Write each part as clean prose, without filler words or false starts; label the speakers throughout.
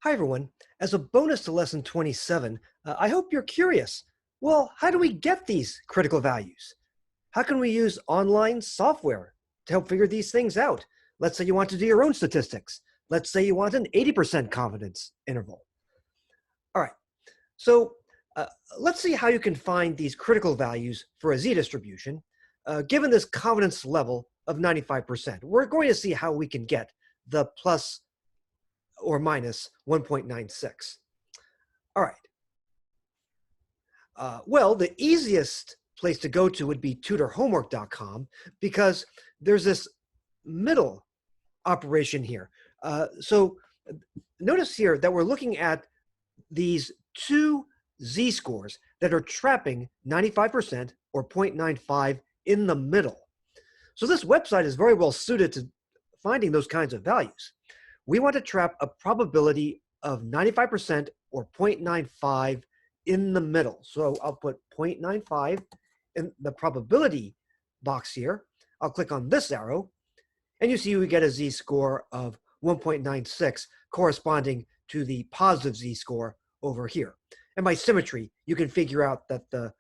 Speaker 1: Hi, everyone. As a bonus to lesson 27, I hope you're curious. Well, how do we get these critical values? How can we use online software to help figure these things out? Let's say you want to do your own statistics. Let's say you want an 80% confidence interval. All right, so uh, let's see how you can find these critical values for a z-distribution given this confidence level of 95%. We're going to see how we can get the plus or minus 1.96. All right. Well, the easiest place to go to would be tutorhomework.com because there's this middle operation here. So notice here that we're looking at these two z-scores that are trapping 95% or 0.95 in the middle. So this website is very well suited to finding those kinds of values. We want to trap a probability of 95% or 0.95 in the middle. So I'll put 0.95 in the probability box here. I'll click on this arrow, and you see we get a z-score of 1.96 corresponding to the positive z-score over here. And by symmetry, you can figure out that the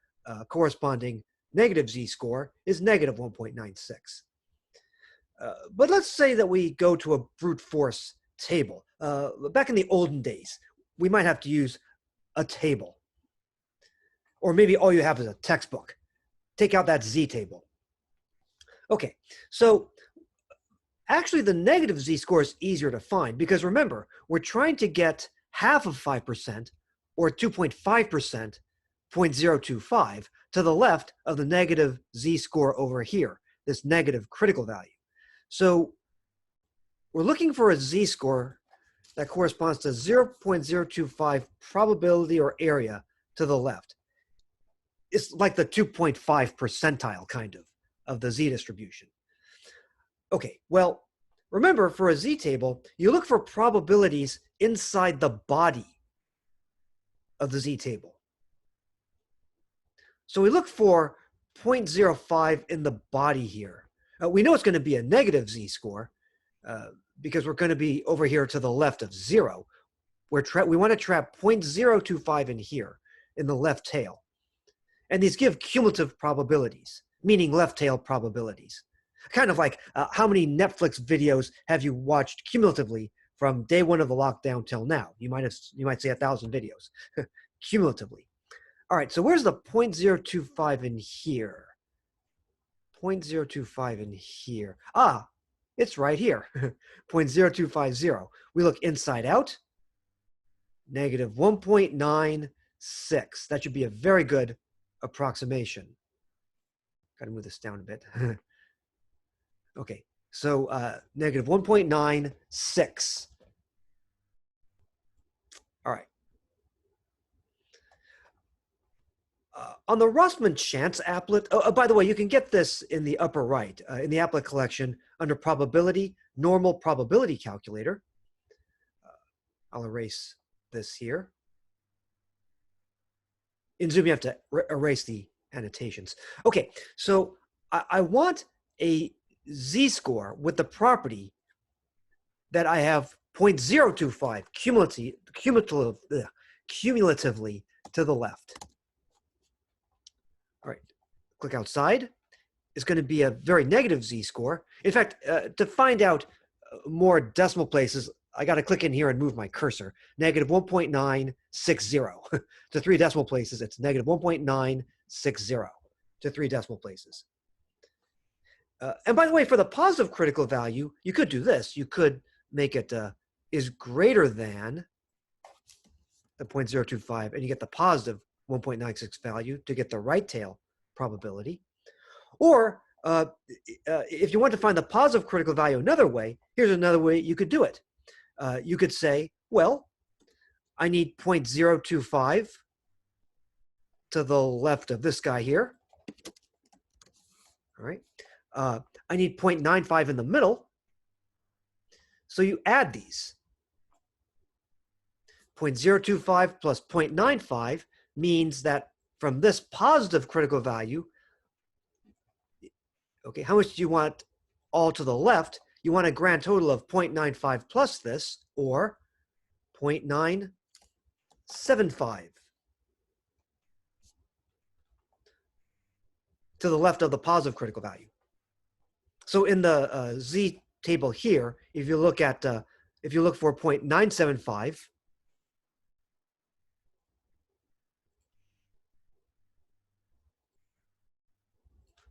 Speaker 1: corresponding negative z-score is negative 1.96. But let's say that we go to a brute force table. Back in the olden days, we might have to use a table. Or maybe all you have is a textbook. Take out that z-table. Okay, so actually the negative z-score is easier to find because remember, we're trying to get half of 5% or 2.5%, 0.025 to the left of the negative z-score over here, this negative critical value. So we're looking for a z-score that corresponds to 0.025 probability or area to the left. It's like the 2.5 percentile kind of the z-distribution. Okay, well, remember for a z-table, you look for probabilities inside the body of the z-table. So we look for 0.05 in the body here. We know it's going to be a negative z-score because we're going to be over here to the left of 0. We want to trap 0.025 in here in the left tail. And these give cumulative probabilities, meaning left tail probabilities. Kind of like how many Netflix videos have you watched cumulatively from day one of the lockdown till now? You might say 1,000 videos cumulatively. All right, so where's the 0.025 in here? 0.025 in here. Ah, it's right here, 0.0250. We look inside out, negative 1.96. That should be a very good approximation. Got to move this down a bit. Okay, so negative 1.96. All right. On the Rossmann chance applet, by the way, you can get this in the upper right, in the applet collection under probability, normal probability calculator. I'll erase this here. In Zoom, you have to erase the annotations. Okay, so I want a z-score with the property that I have 0.025 cumulatively to the left. All right, click outside. It's going to be a very negative z-score. In fact, to find out more decimal places, I got to click in here and move my cursor. Negative 1.960 to 3 decimal places. It's negative 1.960 to 3 decimal places. And by the way, for the positive critical value, you could do this. You could make it is greater than the 0.025, and you get the positive 1.96 value to get the right tail probability. Or if you want to find the positive critical value another way, here's another way you could do it. You could say, well, I need 0.025 to the left of this guy here. All right. I need 0.95 in the middle. So you add these. 0.025 plus 0.95 means that from this positive critical value, okay, how much do you want all to the left? You want a grand total of 0.95 plus this, or 0.975 to the left of the positive critical value. So in the Z table here, if you look at if you look for 0.975,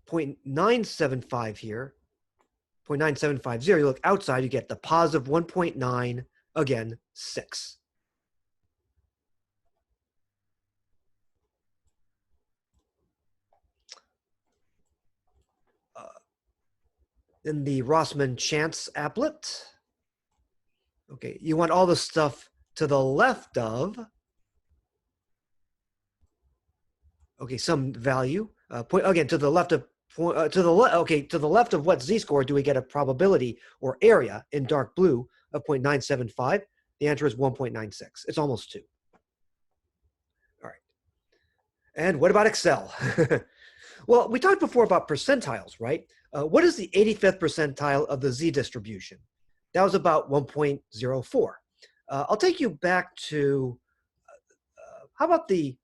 Speaker 1: .975 here, 0.9750, you look outside, you get the positive 1.9, again, 6. In the Rossmann-Chance applet, okay, you want all the stuff to the left of, okay, some value, again, to the left of, to the left of what z-score do we get a probability or area in dark blue of 0.975? The answer is 1.96. It's almost 2. All right. And what about Excel? Well, we talked before about percentiles, right? What is the 85th percentile of the z distribution? That was about 1.04. I'll take you back to, how about the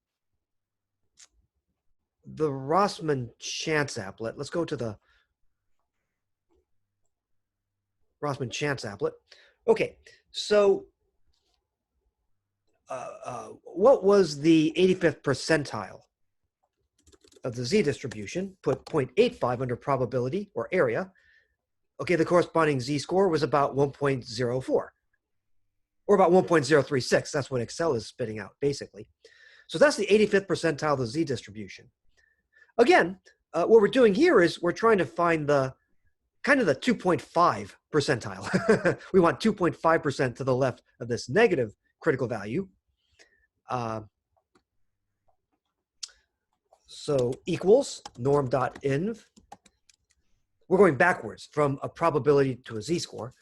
Speaker 1: Rossmann-Chance applet? Let's go to the Rossmann-Chance applet. Okay, so what was the 85th percentile of the z distribution? Put 0.85 under probability or area. Okay, the corresponding z-score was about 1.04, or about 1.036. That's what Excel is spitting out, basically. So that's the 85th percentile of the z distribution. Again, what we're doing here is we're trying to find the kind of the 2.5 percentile. We want 2.5% to the left of this negative critical value. So equals norm.inv. We're going backwards from a probability to a z-score.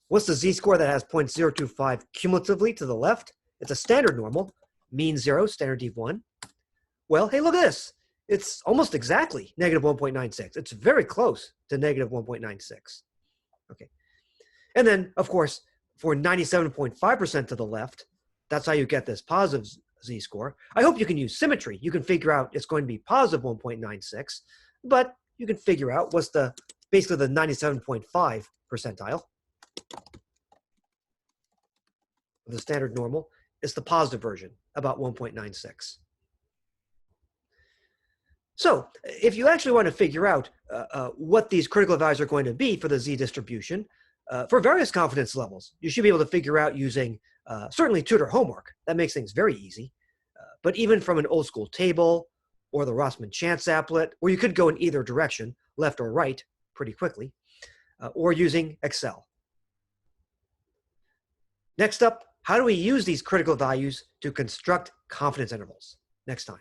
Speaker 1: What's the z-score that has 0.025 cumulatively to the left? It's a standard normal, mean 0, standard dev 1. Well, hey, look at this. It's almost exactly negative 1.96. It's very close to negative 1.96. Okay. And then, of course, for 97.5% to the left, that's how you get this positive z-score. I hope you can use symmetry. You can figure out it's going to be positive 1.96, but you can figure out what's basically the 97.5 percentile of the standard normal. It's the positive version, about 1.96. So if you actually want to figure out what these critical values are going to be for the z distribution, for various confidence levels, you should be able to figure out using certainly tutor homework. That makes things very easy. But even from an old school table or the Rossmann-Chance applet, or you could go in either direction, left or right, pretty quickly, or using Excel. Next up, how do we use these critical values to construct confidence intervals? Next time.